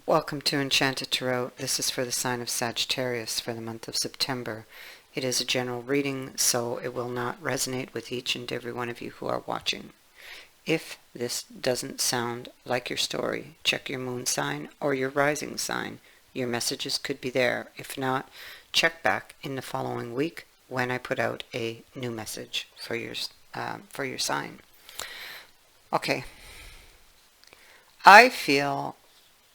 Welcome to Enchanted Tarot. This is for the sign of Sagittarius for the month of September. It is a general reading, so it will not resonate with each and every one of you who are watching. If this doesn't sound like your story, check your moon sign or your rising sign. Your messages could be there. If not, check back in the following week when I put out a new message for your sign. Okay. I feel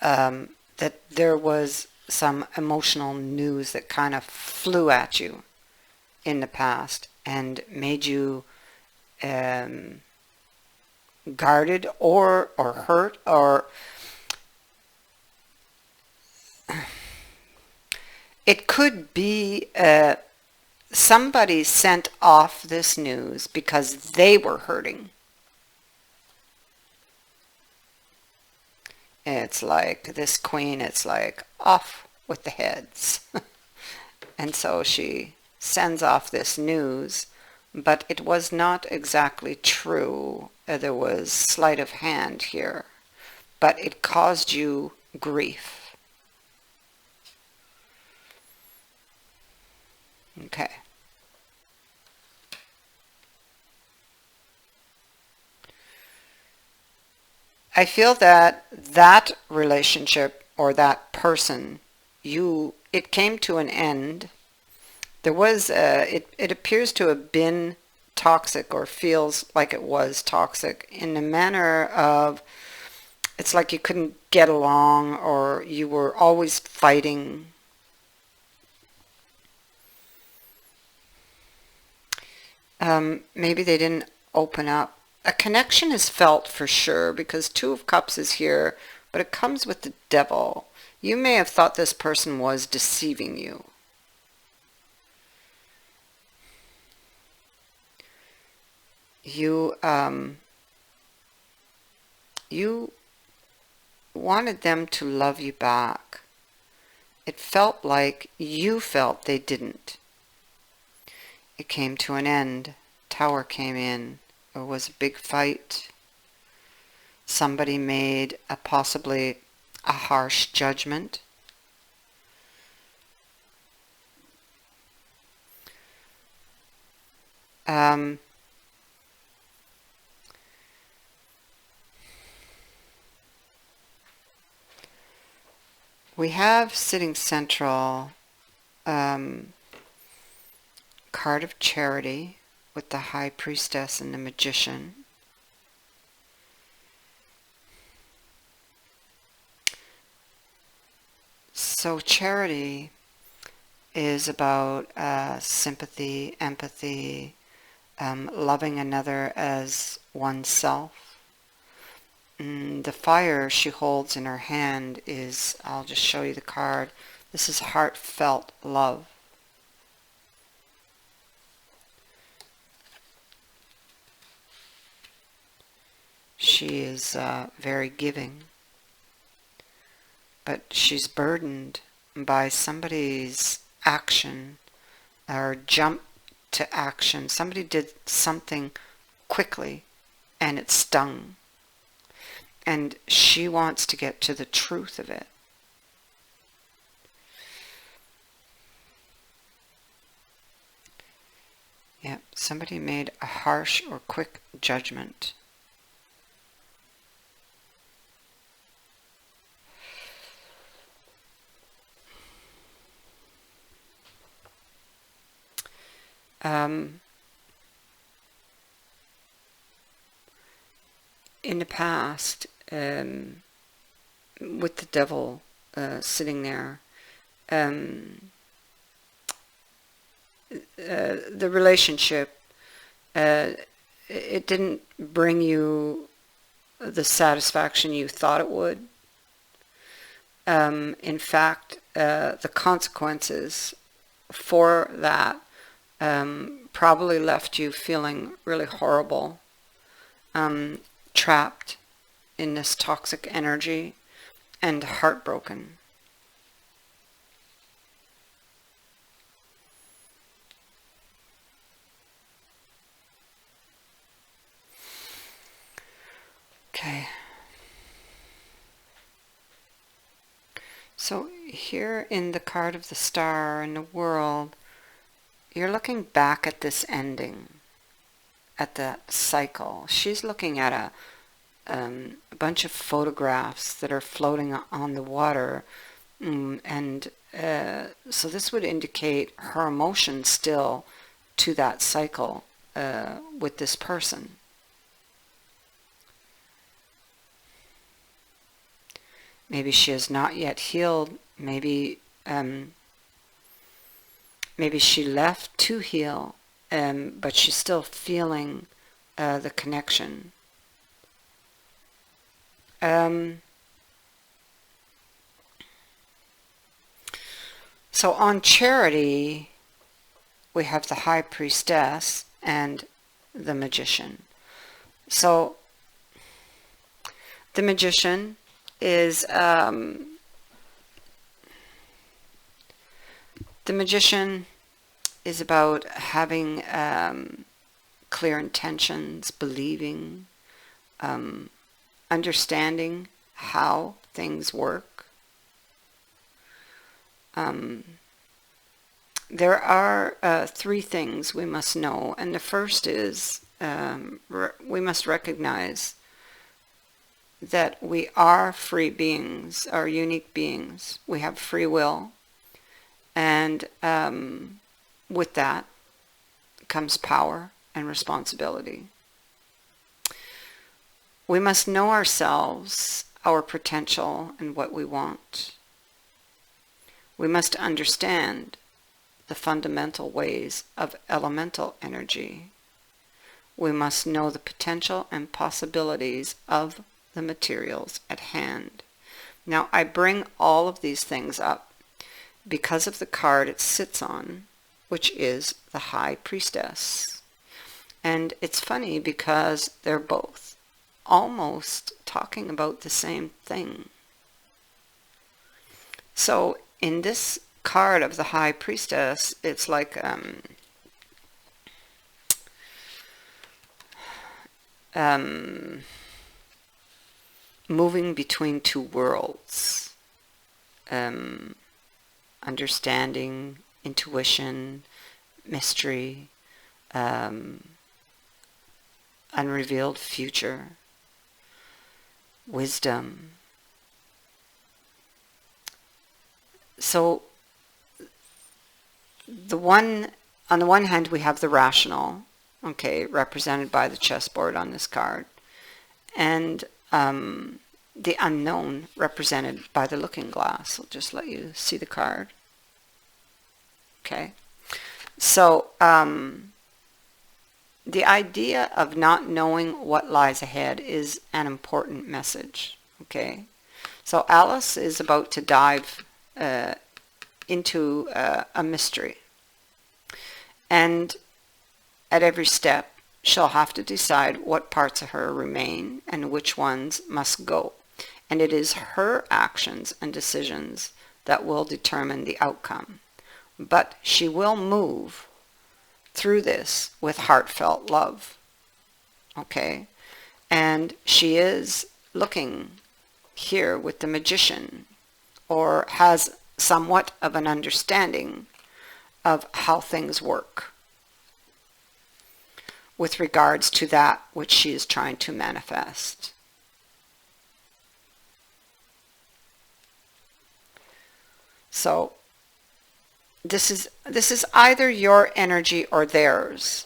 that there was some emotional news that kind of flew at you in the past and made you guarded or hurt, or it could be somebody sent off this news because they were hurting. It's like this queen, it's like off with the heads. And so she sends off this news, but it was not exactly true. There was sleight of hand here, but it caused you grief. Okay. I feel that that relationship or that person, it came to an end. There was, it appears to have been toxic, or feels like it was toxic, in the manner of, it's like you couldn't get along, or you were always fighting. Maybe they didn't open up. A connection is felt for sure, because Two of Cups is here, but it comes with the Devil. You may have thought this person was deceiving you. You wanted them to love you back. It felt like you felt they didn't. It came to an end. Tower came in. There was a big fight. Somebody made possibly a harsh judgment. We have sitting central card of Charity with the High Priestess and the Magician. So charity is about sympathy, empathy, loving another as oneself. The fire she holds in her hand is, I'll just show you the card, this is heartfelt love. She is very giving, but she's burdened by somebody's action or jump to action. Somebody did something quickly and it stung, and she wants to get to the truth of it. Yeah, somebody made a harsh or quick judgment. In the past, with the Devil sitting there, the relationship, it didn't bring you the satisfaction you thought it would. In fact, the consequences for that probably left you feeling really horrible, trapped in this toxic energy and heartbroken. Okay. So here in the card of the Star and the World, you're looking back at this ending, at that cycle. She's looking at a bunch of photographs that are floating on the water, and so this would indicate her emotion still to that cycle with this person. Maybe she has not yet healed. Maybe she left to heal, but she's still feeling the connection. So on Charity, we have the High Priestess and the Magician. So the Magician is the Magician is about having clear intentions, believing, understanding how things work. There are three things we must know, and the first is we must recognize that we are free beings, are unique beings. We have free will, and with that comes power and responsibility. We must know ourselves, our potential, and what we want. We must understand the fundamental ways of elemental energy. We must know the potential and possibilities of the materials at hand. Now, I bring all of these things up because of the card it sits on, which is the High Priestess. And it's funny because they're both almost talking about the same thing. So in this card of the High Priestess, it's like moving between two worlds, understanding, intuition, mystery, unrevealed future, wisdom. So on the one hand, we have the rational, okay, represented by the chessboard on this card, and the unknown represented by the looking glass. I'll just let you see the card. Okay, so the idea of not knowing what lies ahead is an important message. Okay, so Alice is about to dive into a mystery, and at every step she'll have to decide what parts of her remain and which ones must go, and it is her actions and decisions that will determine the outcome. But she will move through this with heartfelt love. Okay, and she is looking here with the Magician, or has somewhat of an understanding of how things work with regards to that which she is trying to manifest. So this is either your energy or theirs,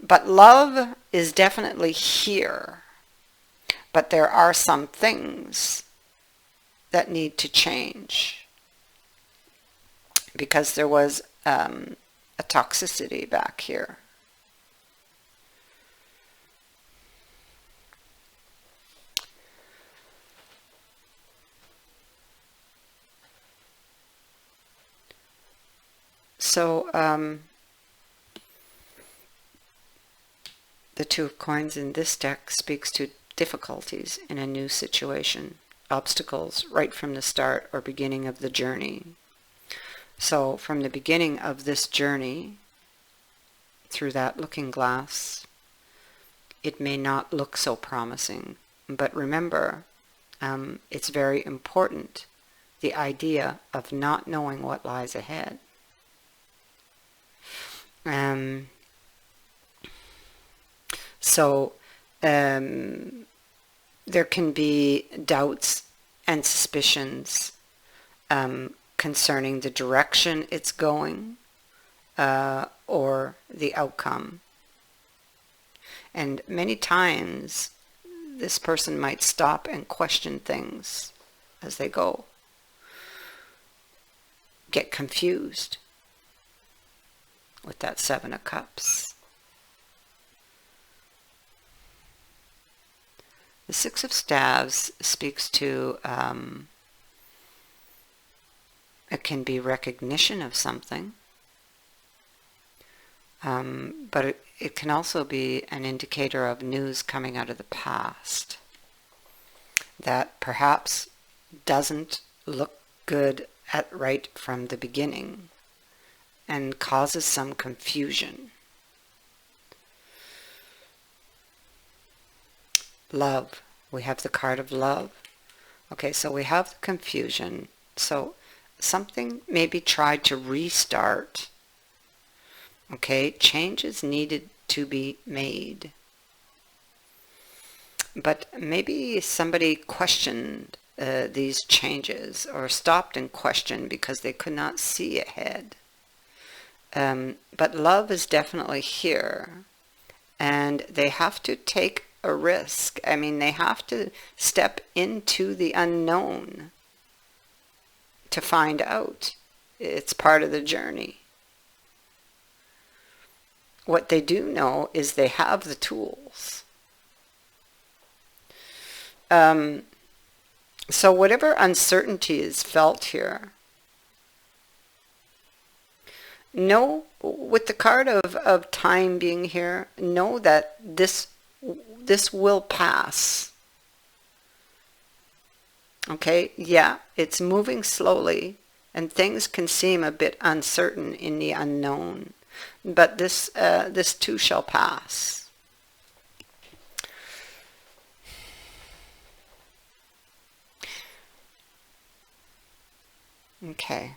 but love is definitely here, but there are some things that need to change because there was a toxicity back here. So the Two of Coins in this deck speaks to difficulties in a new situation, obstacles right from the start or beginning of the journey. So from the beginning of this journey, through that looking glass, it may not look so promising. But remember, it's very important, the idea of not knowing what lies ahead. So there can be doubts and suspicions concerning the direction it's going or the outcome. And many times this person might stop and question things as they go, get confused with that Seven of Cups. The Six of Staves speaks to, it can be recognition of something, but it can also be an indicator of news coming out of the past that perhaps doesn't look good right from the beginning and causes some confusion. Love. We have the card of love. Okay, so we have the confusion. So something maybe tried to restart. Okay, changes needed to be made. But maybe somebody questioned these changes or stopped and questioned because they could not see ahead. But love is definitely here, and they have to take a risk. I mean, they have to step into the unknown to find out. It's part of the journey. What they do know is they have the tools. So whatever uncertainty is felt here, know, with the card of time being here, know that this will pass. Okay, yeah, it's moving slowly, and things can seem a bit uncertain in the unknown, but this too shall pass. Okay.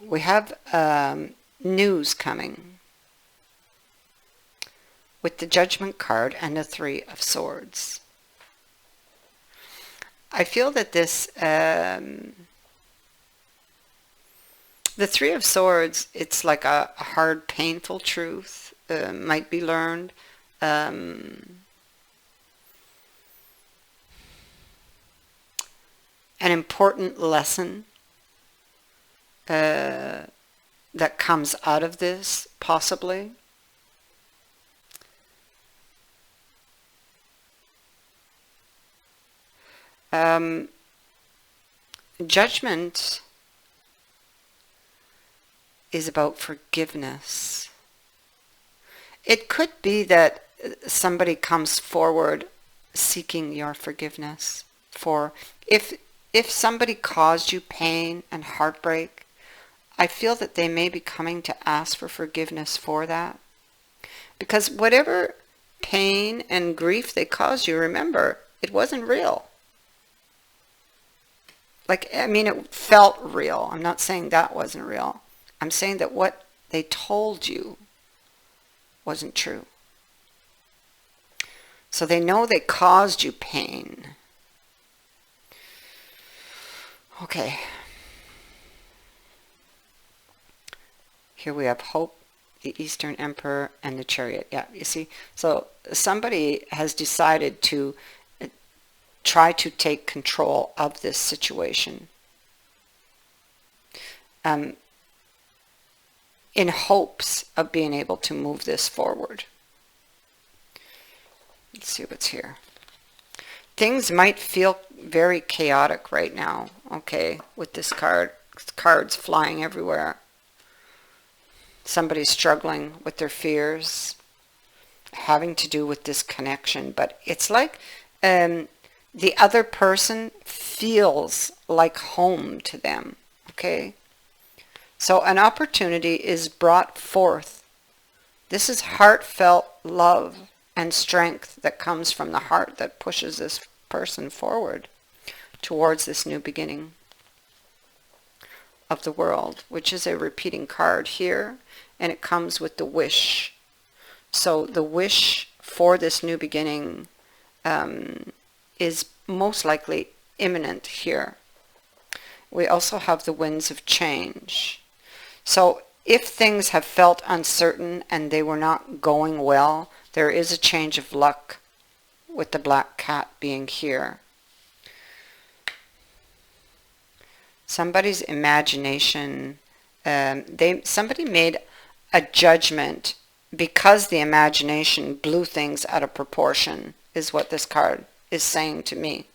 We have news coming with the Judgment card and the Three of Swords. I feel that this, the Three of Swords, it's like a hard, painful truth, might be learned. An important lesson that comes out of this, possibly. Judgment is about forgiveness. It could be that somebody comes forward seeking your forgiveness for if somebody caused you pain and heartbreak. I feel that they may be coming to ask for forgiveness for that, because whatever pain and grief they caused you, remember, it wasn't real. Like, I mean, it felt real. I'm not saying that wasn't real. I'm saying that what they told you wasn't true. So they know they caused you pain. Okay. Here we have Hope, the Eastern Emperor, and the Chariot. Yeah, you see? So somebody has decided to try to take control of this situation. In hopes of being able to move this forward. Let's see what's here. Things might feel very chaotic right now, okay, with this card. Cards flying everywhere. Somebody's struggling with their fears, having to do with this connection. But it's like the other person feels like home to them, okay? So an opportunity is brought forth. This is heartfelt love and strength that comes from the heart that pushes this person forward towards this new beginning of the world, which is a repeating card here, and it comes with the wish. So the wish for this new beginning is most likely imminent here. We also have the winds of change. So if things have felt uncertain and they were not going well, there is a change of luck with the black cat being here. Somebody's imagination, somebody made a judgment because the imagination blew things out of proportion, is what this card is saying to me.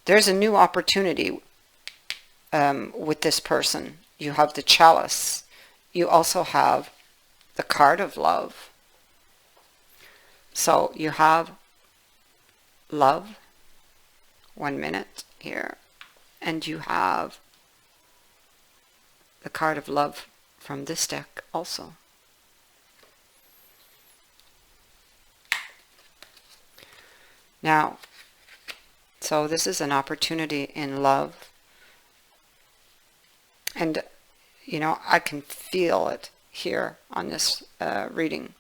There's a new opportunity with this person. You have the chalice. You also have the card of love. So you have love, 1 minute here, and you have the card of love from this deck also. Now, so this is an opportunity in love, and you know, I can feel it here on this reading.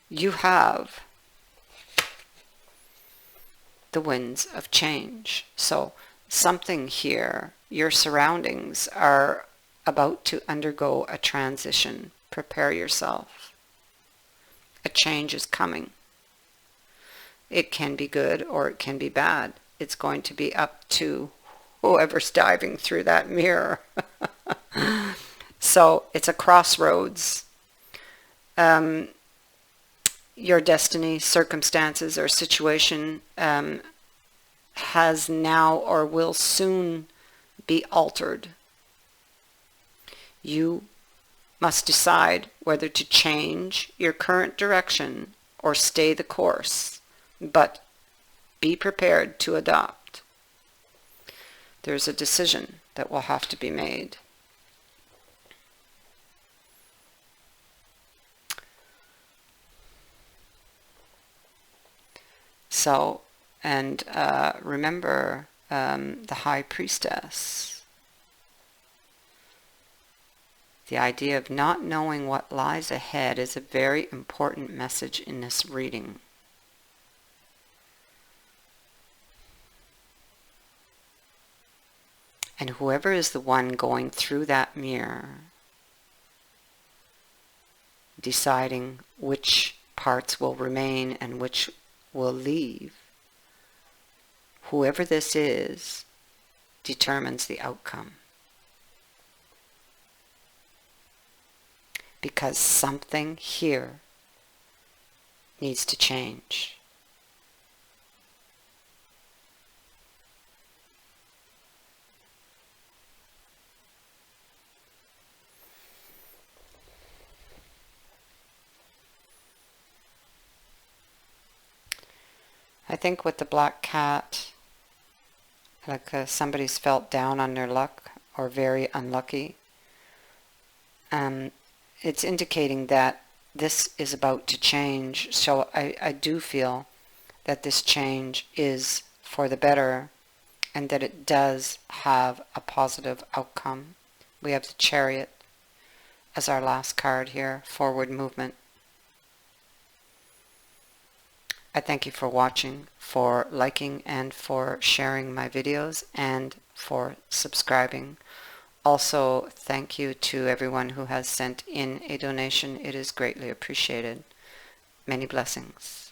You have the winds of change. So something here, your surroundings are about to undergo a transition. Prepare yourself. A change is coming. It can be good or it can be bad. It's going to be up to whoever's diving through that mirror. So it's a crossroads. Your destiny, circumstances, or situation has now or will soon be altered. You must decide whether to change your current direction or stay the course, but be prepared to adopt. There's a decision that will have to be made. So, and remember the High Priestess. The idea of not knowing what lies ahead is a very important message in this reading. And whoever is the one going through that mirror, deciding which parts will remain and which will leave, whoever this is determines the outcome. Because something here needs to change. I think with the black cat, like somebody's felt down on their luck or very unlucky. It's indicating that this is about to change. So I do feel that this change is for the better and that it does have a positive outcome. We have the Chariot as our last card here, forward movement. I thank you for watching, for liking, and for sharing my videos, and for subscribing. Also, thank you to everyone who has sent in a donation. It is greatly appreciated. Many blessings.